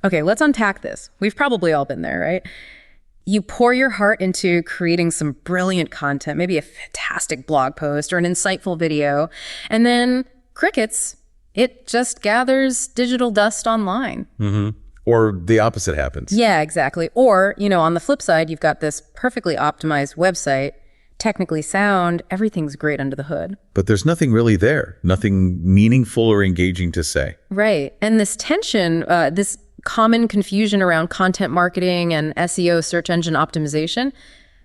Okay, let's unpack this. We've probably all been there, right? You pour your heart into creating some brilliant content, maybe a fantastic blog post or an insightful video, and then crickets, it just gathers digital dust online. Or the opposite happens. Yeah, exactly. Or, on the flip side, you've got this perfectly optimized website, technically sound, everything's great under the hood. But there's nothing really there, nothing meaningful or engaging to say. Right. And this tension, this common confusion around content marketing and SEO, search engine optimization,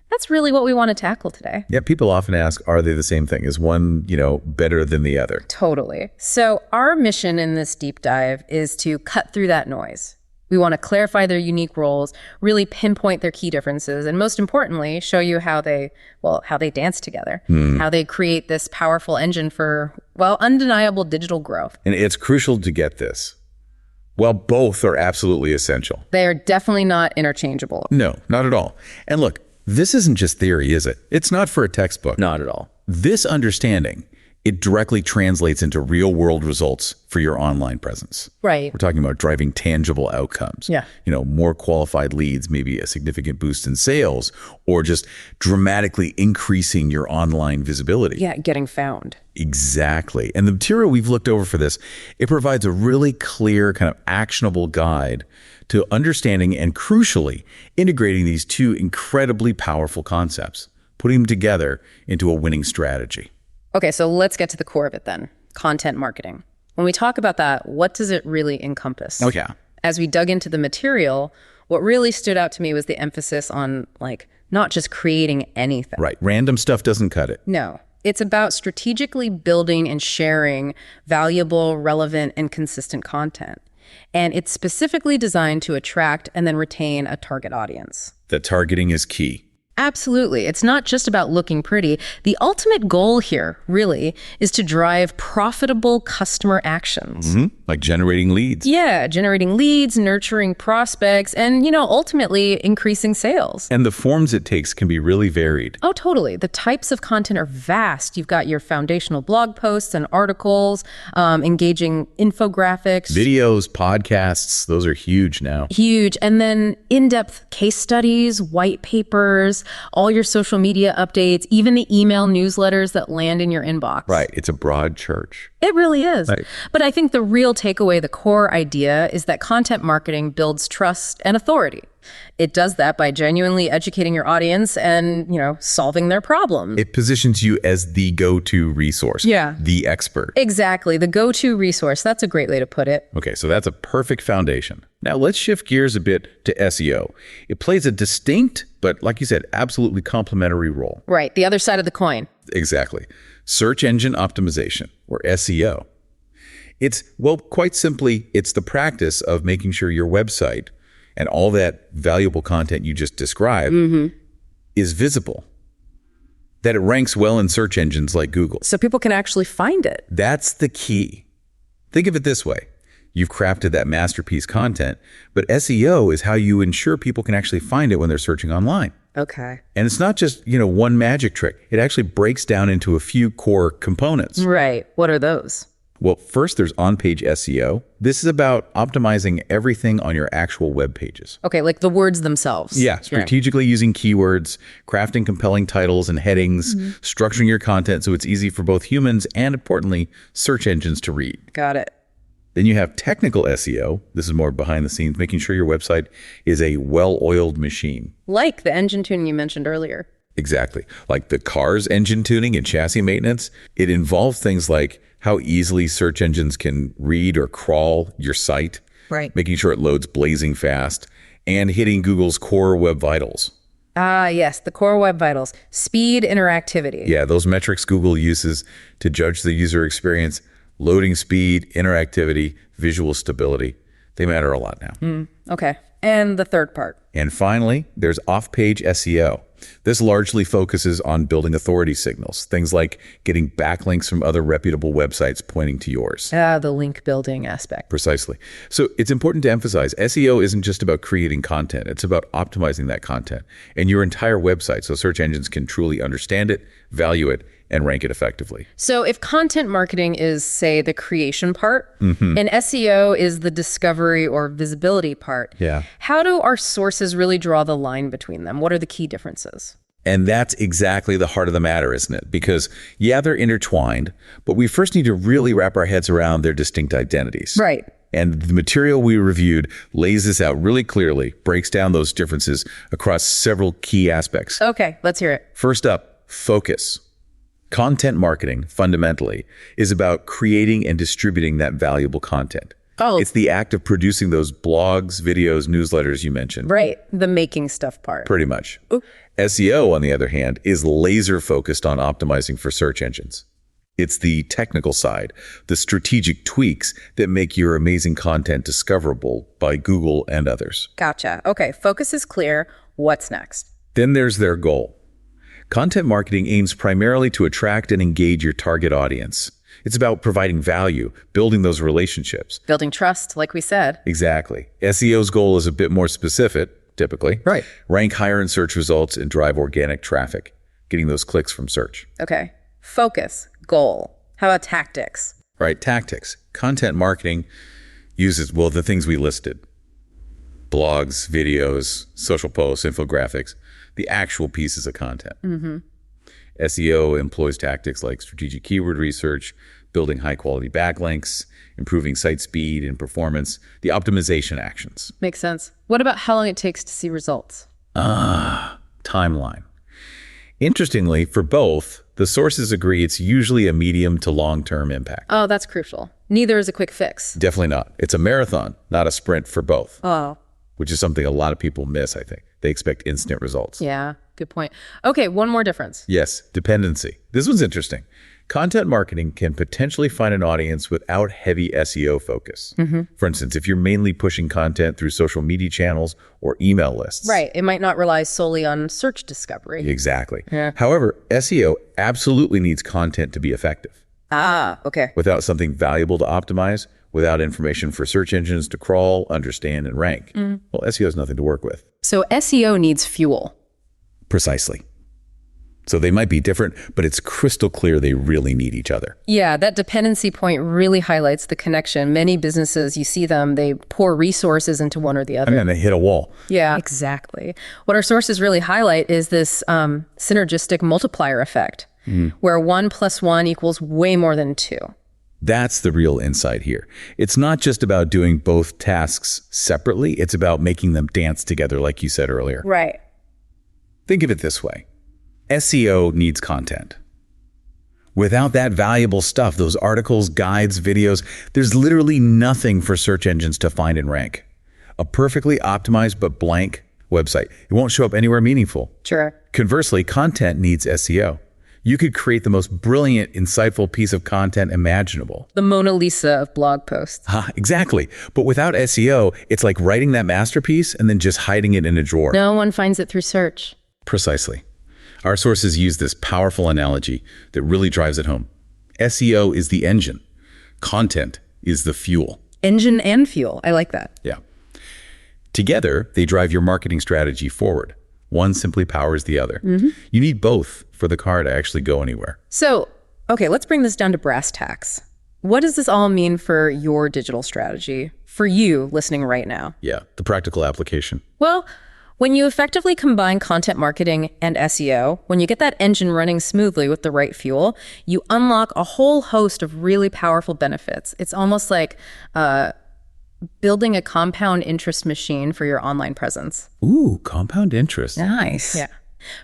that's really what we want to tackle today. Yeah, people often ask, are they the same thing? Is one, better than the other? Totally. So our mission in this deep dive is to cut through that noise. We want to clarify their unique roles, really pinpoint their key differences, and most importantly, show you how they dance together, how they create this powerful engine for, undeniable digital growth. And it's crucial to get this. Well, both are absolutely essential. They are definitely not interchangeable. No, not at all. And look, this isn't just theory, is it? It's not for a textbook. Not at all. This understanding, it directly translates into real-world results for your online presence. Right. We're talking about driving tangible outcomes. Yeah. More qualified leads, maybe a significant boost in sales, or just dramatically increasing your online visibility. Yeah, getting found. Exactly. And the material we've looked over for this, it provides a really clear, kind of actionable guide to understanding and, crucially, integrating these two incredibly powerful concepts, putting them together into a winning strategy. Okay, so let's get to the core of it then, content marketing. When we talk about that, what does it really encompass? Oh, yeah. As we dug into the material, what really stood out to me was the emphasis on, not just creating anything. Right. Random stuff doesn't cut it. No. It's about strategically building and sharing valuable, relevant, and consistent content. And it's specifically designed to attract and then retain a target audience. The targeting is key. Absolutely. It's not just about looking pretty. The ultimate goal here, really, is to drive profitable customer actions. Like generating leads. Yeah, generating leads, nurturing prospects, and, ultimately increasing sales. And the forms it takes can be really varied. Oh, totally. The types of content are vast. You've got your foundational blog posts and articles, engaging infographics. Videos, podcasts, those are huge now. Huge. And then in-depth case studies, white papers, all your social media updates, even the email newsletters that land in your inbox. Right. It's a broad church. It really is. Right. But I think the real takeaway, the core idea, is that content marketing builds trust and authority. It does that by genuinely educating your audience and, solving their problems. It positions you as the go-to resource. Yeah. The expert. Exactly. The go-to resource. That's a great way to put it. Okay, so that's a perfect foundation. Now let's shift gears a bit to SEO. It plays a distinct, but like you said, absolutely complementary role. Right. The other side of the coin. Exactly. Search engine optimization, or SEO. It's, quite simply, it's the practice of making sure your website and all that valuable content you just described is visible, that it ranks well in search engines like Google. So people can actually find it. That's the key. Think of it this way. You've crafted that masterpiece content, but SEO is how you ensure people can actually find it when they're searching online. Okay. And it's not just, one magic trick. It actually breaks down into a few core components. Right. What are those? Well, first, there's on-page SEO. This is about optimizing everything on your actual web pages. Okay, like the words themselves. Yeah, strategically using keywords, crafting compelling titles and headings, structuring your content so it's easy for both humans and, importantly, search engines to read. Got it. Then you have technical SEO. This is more behind the scenes, making sure your website is a well-oiled machine. Like the engine tuning you mentioned earlier. Exactly. Like the car's engine tuning and chassis maintenance. It involves things like how easily search engines can read or crawl your site, right? Making sure it loads blazing fast, and hitting Google's core web vitals. Ah, yes, the core web vitals. Speed, interactivity. Yeah, those metrics Google uses to judge the user experience, loading speed, interactivity, visual stability. They matter a lot now. Okay. And the third part. And finally, there's off-page SEO. This largely focuses on building authority signals, things like getting backlinks from other reputable websites pointing to yours. The link building aspect. Precisely. So it's important to emphasize SEO isn't just about creating content. It's about optimizing that content and your entire website so search engines can truly understand it, value it, and rank it effectively. So if content marketing is, say, the creation part, and SEO is the discovery or visibility part, how do our sources really draw the line between them? What are the key differences? And that's exactly the heart of the matter, isn't it? Because, yeah, they're intertwined, but we first need to really wrap our heads around their distinct identities. Right. And the material we reviewed lays this out really clearly, breaks down those differences across several key aspects. Okay, let's hear it. First up, focus. Content marketing, fundamentally, is about creating and distributing that valuable content. Oh. It's the act of producing those blogs, videos, newsletters you mentioned. Right, the making stuff part. Pretty much. Ooh. SEO, on the other hand, is laser focused on optimizing for search engines. It's the technical side, the strategic tweaks that make your amazing content discoverable by Google and others. Gotcha. Okay, focus is clear. What's next? Then there's their goal. Content marketing aims primarily to attract and engage your target audience. It's about providing value, building those relationships. Building trust, like we said. Exactly. SEO's goal is a bit more specific, typically. Right. Rank higher in search results and drive organic traffic, getting those clicks from search. Okay. Focus, goal. How about tactics? Right, tactics. Content marketing uses, well, the things we listed. Blogs, videos, social posts, infographics, the actual pieces of content. SEO employs tactics like strategic keyword research, building high-quality backlinks, improving site speed and performance, the optimization actions. Makes sense. What about how long it takes to see results? Timeline. Interestingly, for both, the sources agree it's usually a medium to long-term impact. Oh, that's crucial. Neither is a quick fix. Definitely not. It's a marathon, not a sprint for both. Oh. Which is something a lot of people miss, I think. They expect instant results. Yeah, good point. Okay, one more difference. Yes, dependency. This one's interesting. Content marketing can potentially find an audience without heavy SEO focus. For instance, if you're mainly pushing content through social media channels or email lists. Right, it might not rely solely on search discovery. Exactly. Yeah. However, SEO absolutely needs content to be effective. Okay. Without something valuable to optimize, without information for search engines to crawl, understand, and rank, well, SEO has nothing to work with. So SEO needs fuel. Precisely. So they might be different, but it's crystal clear they really need each other. Yeah, that dependency point really highlights the connection. Many businesses, you see them, they pour resources into one or the other. And they hit a wall. Yeah, exactly. What our sources really highlight is this synergistic multiplier effect, where 1 + 1 equals way more than 2. That's the real insight here. It's not just about doing both tasks separately. It's about making them dance together, like you said earlier. Right. Think of it this way. SEO needs content. Without that valuable stuff, those articles, guides, videos, there's literally nothing for search engines to find and rank. A perfectly optimized but blank website, it won't show up anywhere meaningful. Sure. Conversely, content needs SEO. You could create the most brilliant, insightful piece of content imaginable. The Mona Lisa of blog posts. Exactly. But without SEO, it's like writing that masterpiece and then just hiding it in a drawer. No one finds it through search. Precisely. Our sources use this powerful analogy that really drives it home. SEO is the engine. Content is the fuel. Engine and fuel. I like that. Yeah. Together, they drive your marketing strategy forward. One simply powers the other. You need both for the car to actually go anywhere. So, okay, let's bring this down to brass tacks. What does this all mean for your digital strategy, for you listening right now? Yeah, the practical application. Well, when you effectively combine content marketing and SEO, when you get that engine running smoothly with the right fuel, you unlock a whole host of really powerful benefits. It's almost like building a compound interest machine for your online presence. Ooh, compound interest. Nice. Yeah.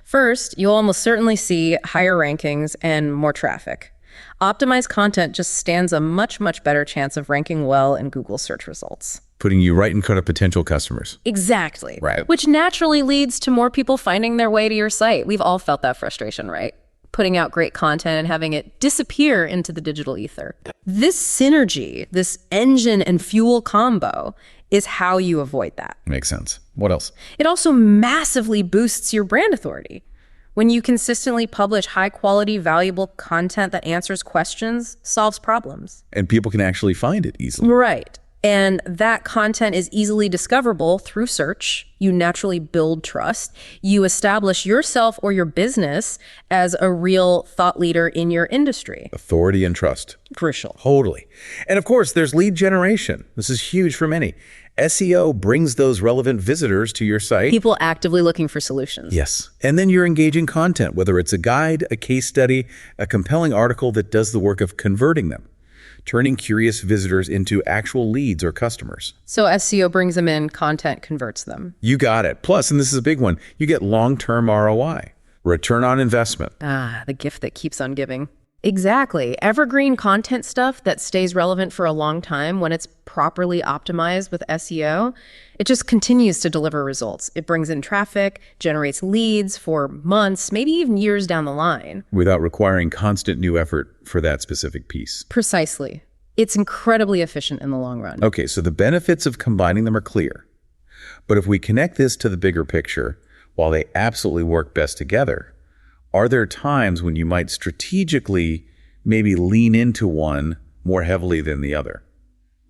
First, you'll almost certainly see higher rankings and more traffic. Optimized content just stands a much, much better chance of ranking well in Google search results. Putting you right in front of potential customers. Exactly. Right. Which naturally leads to more people finding their way to your site. We've all felt that frustration, right? Putting out great content and having it disappear into the digital ether. This synergy, this engine and fuel combo, is how you avoid that. Makes sense. What else? It also massively boosts your brand authority. When you consistently publish high quality, valuable content that answers questions, solves problems. And people can actually find it easily. Right. And that content is easily discoverable through search. You naturally build trust. You establish yourself or your business as a real thought leader in your industry. Authority and trust. Crucial. Totally. And of course, there's lead generation. This is huge for many. SEO brings those relevant visitors to your site. People actively looking for solutions. Yes. And then you're engaging content, whether it's a guide, a case study, a compelling article that does the work of converting them, turning curious visitors into actual leads or customers. So SEO brings them in, content converts them. You got it. Plus, and this is a big one, you get long-term ROI, return on investment. Ah, the gift that keeps on giving. Exactly. Evergreen content stuff that stays relevant for a long time when it's properly optimized with SEO, it just continues to deliver results. It brings in traffic, generates leads for months, maybe even years down the line. Without requiring constant new effort for that specific piece. Precisely. It's incredibly efficient in the long run. Okay, so the benefits of combining them are clear. But if we connect this to the bigger picture, while they absolutely work best together, are there times when you might strategically maybe lean into one more heavily than the other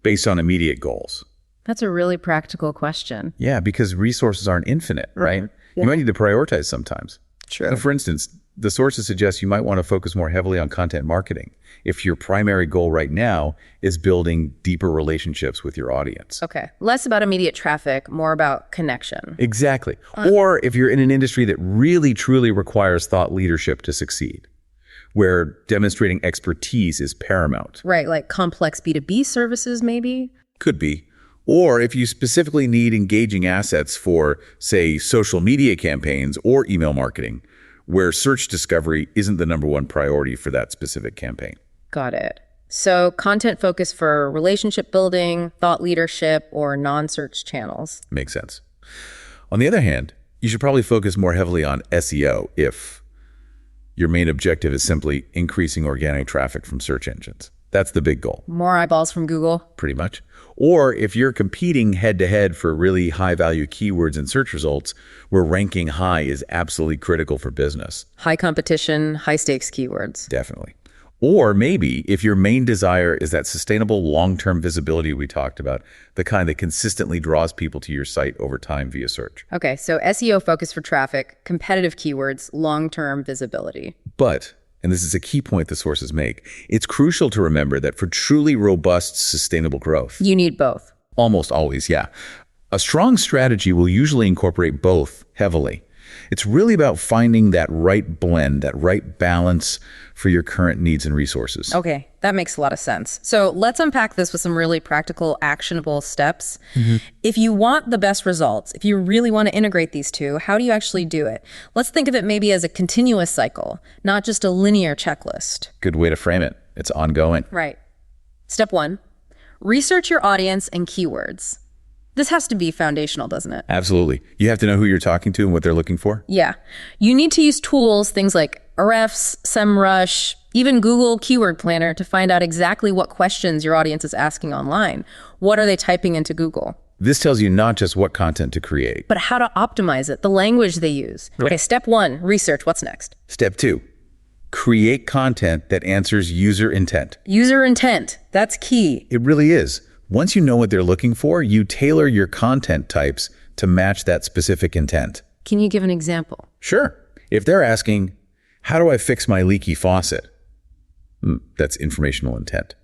based on immediate goals? That's a really practical question. Yeah, because resources aren't infinite, right? Yeah. You might need to prioritize sometimes. True. So for instance, the sources suggest you might want to focus more heavily on content marketing if your primary goal right now is building deeper relationships with your audience. Okay. Less about immediate traffic, more about connection. Exactly. Or if you're in an industry that really, truly requires thought leadership to succeed, where demonstrating expertise is paramount. Right, like complex B2B services maybe? Could be. Or if you specifically need engaging assets for, say, social media campaigns or email marketing, where search discovery isn't the number one priority for that specific campaign. Got it. So content focus for relationship building, thought leadership, or non-search channels. Makes sense. On the other hand, you should probably focus more heavily on SEO if your main objective is simply increasing organic traffic from search engines. That's the big goal. More eyeballs from Google. Pretty much. Or if you're competing head-to-head for really high-value keywords and search results, where ranking high is absolutely critical for business. High competition, high stakes keywords. Definitely. Or maybe if your main desire is that sustainable long-term visibility we talked about, the kind that consistently draws people to your site over time via search. Okay, so SEO focus for traffic, competitive keywords, long-term visibility. But, and this is a key point the sources make, it's crucial to remember that for truly robust, sustainable growth, You need both. almost always, yeah, a strong strategy will usually incorporate both heavily. It's really about finding that right blend, that right balance for your current needs and resources. Okay, that makes a lot of sense. So let's unpack this with some really practical, actionable steps. If you want the best results, if you really want to integrate these two, how do you actually do it? Let's think of it maybe as a continuous cycle, not just a linear checklist. Good way to frame it. It's ongoing. Right. Step 1, research your audience and keywords. This has to be foundational, doesn't it? Absolutely. You have to know who you're talking to and what they're looking for. Yeah. You need to use tools, things like Ahrefs, SEMrush, even Google Keyword Planner to find out exactly what questions your audience is asking online. What are they typing into Google? This tells you not just what content to create. But how to optimize it, the language they use. Okay, step 1, research. What's next? Step 2, create content that answers user intent. User intent. That's key. It really is. Once you know what they're looking for, you tailor your content types to match that specific intent. Can you give an example? Sure. If they're asking, how do I fix my leaky faucet? That's informational intent.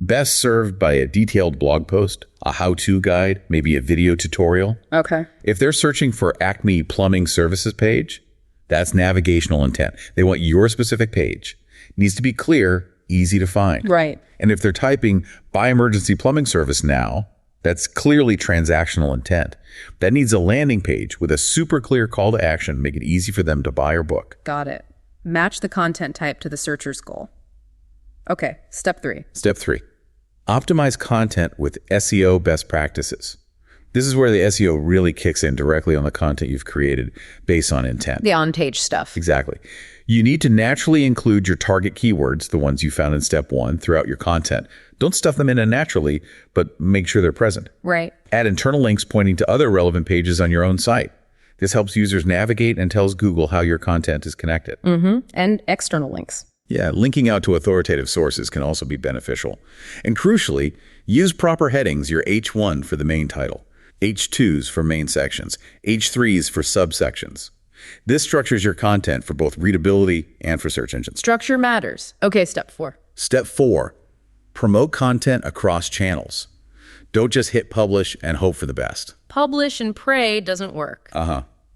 Best served by a detailed blog post, a how-to guide, maybe a video tutorial. Okay. If they're searching for Acme Plumbing Services page, that's navigational intent. They want your specific page. It needs to be clear, easy to find. Right. And if they're typing buy emergency plumbing service now, that's clearly transactional intent. That needs a landing page with a super clear call to action, make it easy for them to buy or book. Got it. Match the content type to the searcher's goal. Okay, step 3. Step 3, optimize content with SEO best practices. This is where the SEO really kicks in directly on the content you've created based on intent. The on-page stuff. Exactly. You need to naturally include your target keywords, the ones you found in step 1, throughout your content. Don't stuff them in unnaturally, but make sure they're present. Right. Add internal links pointing to other relevant pages on your own site. This helps users navigate and tells Google how your content is connected. And external links. Yeah, linking out to authoritative sources can also be beneficial. And crucially, use proper headings, your H1 for the main title, H2s for main sections, H3s for subsections. This structures your content for both readability and for search engines. Structure matters. Okay, step 4. Step 4, promote content across channels. Don't just hit publish and hope for the best. Publish and pray doesn't work.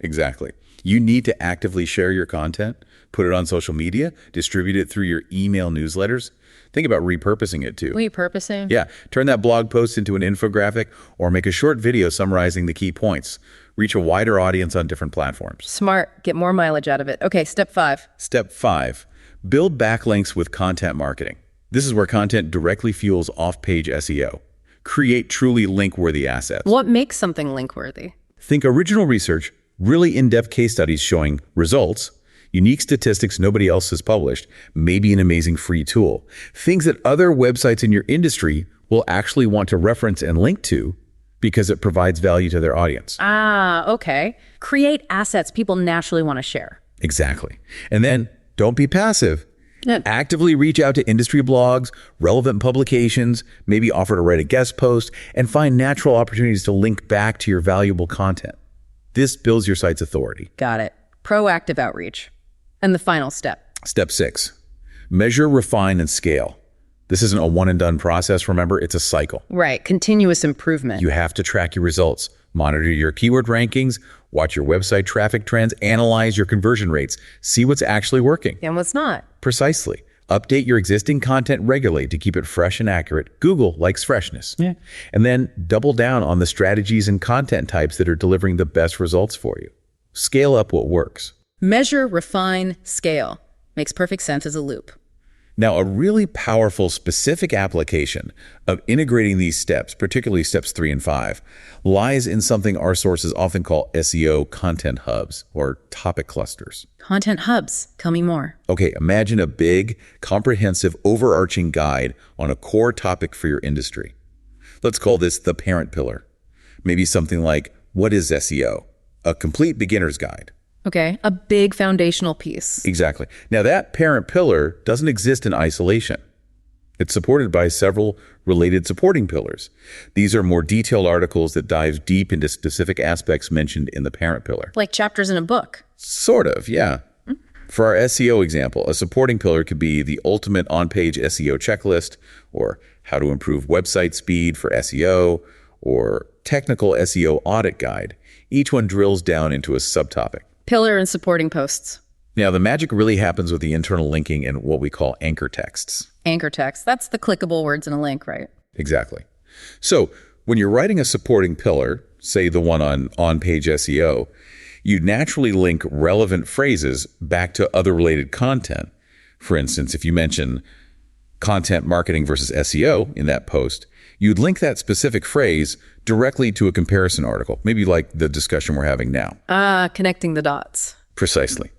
Exactly. You need to actively share your content, put it on social media, distribute it through your email newsletters. Think about repurposing it too. Repurposing? Yeah, turn that blog post into an infographic or make a short video summarizing the key points. Reach a wider audience on different platforms. Smart. Get more mileage out of it. Okay, step 5. Step 5, build backlinks with content marketing. This is where content directly fuels off-page SEO. Create truly link-worthy assets. What makes something link-worthy? Think original research, really in-depth case studies showing results, unique statistics nobody else has published, maybe an amazing free tool. Things that other websites in your industry will actually want to reference and link to because it provides value to their audience. Okay. Create assets people naturally want to share. Exactly. And then don't be passive. Actively reach out to industry blogs, relevant publications, maybe offer to write a guest post, and find natural opportunities to link back to your valuable content. This builds your site's authority. Got it. Proactive outreach. And the final step. Step 6, measure, refine, and scale. This isn't a one-and-done process, remember, it's a cycle. Right. Continuous improvement. You have to track your results, monitor your keyword rankings, watch your website traffic trends, analyze your conversion rates, see what's actually working. And what's not. Precisely. Update your existing content regularly to keep it fresh and accurate. Google likes freshness. Yeah. And then double down on the strategies and content types that are delivering the best results for you. Scale up what works. Measure, refine, scale. Makes perfect sense as a loop. Now, a really powerful, specific application of integrating these steps, particularly steps 3 and 5, lies in something our sources often call SEO content hubs or topic clusters. Content hubs. Tell me more. Okay, imagine a big, comprehensive, overarching guide on a core topic for your industry. Let's call this the parent pillar. Maybe something like, what is SEO? A complete beginner's guide. Okay, a big foundational piece. Exactly. Now, that parent pillar doesn't exist in isolation. It's supported by several related supporting pillars. These are more detailed articles that dive deep into specific aspects mentioned in the parent pillar. Like chapters in a book. Sort of, yeah. For our SEO example, a supporting pillar could be the ultimate on-page SEO checklist, or how to improve website speed for SEO, or technical SEO audit guide. Each one drills down into a subtopic. Pillar and supporting posts. Now, the magic really happens with the internal linking and what we call anchor texts. Anchor text. That's the clickable words in a link, right? Exactly. So when you're writing a supporting pillar, say the one on on-page SEO, you naturally link relevant phrases back to other related content. For instance, if you mention content marketing versus SEO in that post, you'd link that specific phrase directly to a comparison article, maybe like the discussion we're having now. Connecting the dots. Precisely.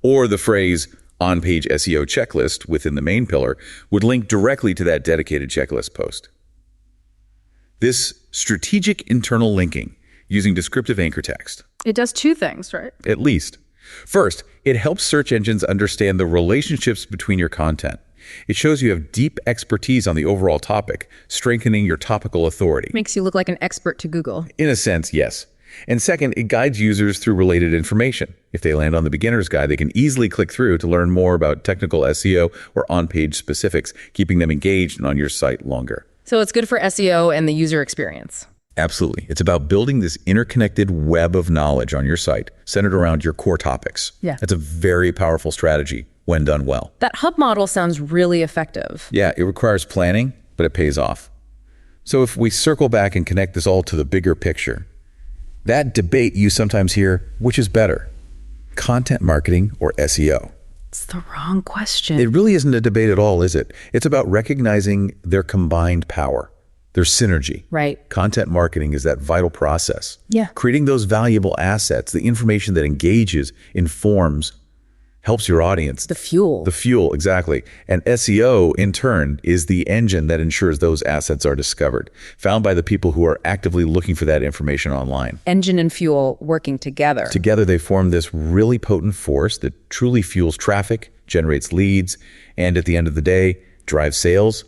Or the phrase on-page SEO checklist within the main pillar would link directly to that dedicated checklist post. This strategic internal linking using descriptive anchor text. It does two things, right? At least. First, it helps search engines understand the relationships between your content. It shows you have deep expertise on the overall topic, strengthening your topical authority. Makes you look like an expert to Google. In a sense, yes. And second, it guides users through related information. If they land on the beginner's guide, they can easily click through to learn more about technical SEO or on-page specifics, keeping them engaged and on your site longer. So it's good for SEO and the user experience. Absolutely. It's about building this interconnected web of knowledge on your site centered around your core topics. Yeah. That's a very powerful strategy when done well. That hub model sounds really effective. Yeah, it requires planning, but it pays off. So if we circle back and connect this all to the bigger picture, that debate you sometimes hear, which is better, content marketing or SEO? It's the wrong question. It really isn't a debate at all, is it? It's about recognizing their combined power, their synergy. Right. Content marketing is that vital process. Yeah. Creating those valuable assets, the information that engages, informs, helps your audience. The fuel. The fuel, exactly. And SEO, in turn, is the engine that ensures those assets are discovered, found by the people who are actively looking for that information online. Engine and fuel working together. Together, they form this really potent force that truly fuels traffic, generates leads, and at the end of the day, drives sales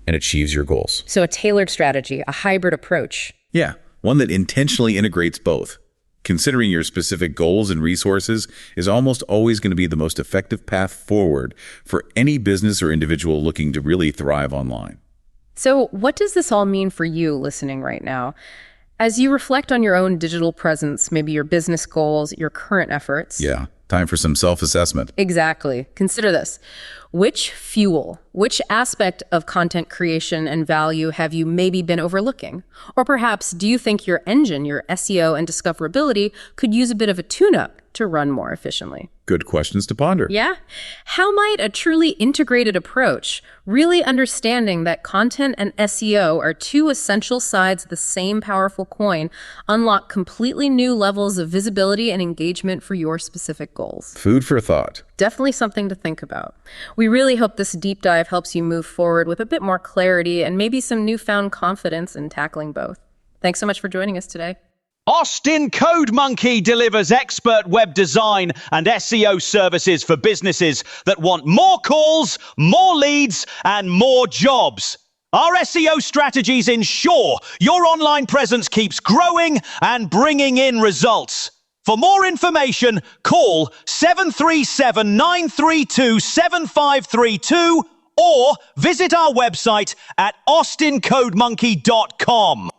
and achieves your goals. So a tailored strategy, a hybrid approach. Yeah, one that intentionally integrates both. Considering your specific goals and resources is almost always going to be the most effective path forward for any business or individual looking to really thrive online. So what does this all mean for you listening right now? As you reflect on your own digital presence, maybe your business goals, your current efforts. Yeah, time for some self-assessment. Exactly. Consider this. Which aspect of content creation and value have you maybe been overlooking? Or perhaps do you think your engine, your SEO and discoverability, could use a bit of a tune-up to run more efficiently? Good questions to ponder. Yeah? How might a truly integrated approach, really understanding that content and SEO are two essential sides of the same powerful coin, unlock completely new levels of visibility and engagement for your specific goals? Food for thought. Definitely something to think about. We really hope this deep dive helps you move forward with a bit more clarity and maybe some newfound confidence in tackling both. Thanks so much for joining us today. Austin Code Monkey delivers expert web design and SEO services for businesses that want more calls, more leads, and more jobs. Our SEO strategies ensure your online presence keeps growing and bringing in results. For more information, call 737-932-7532 or visit our website at austincodemonkey.com.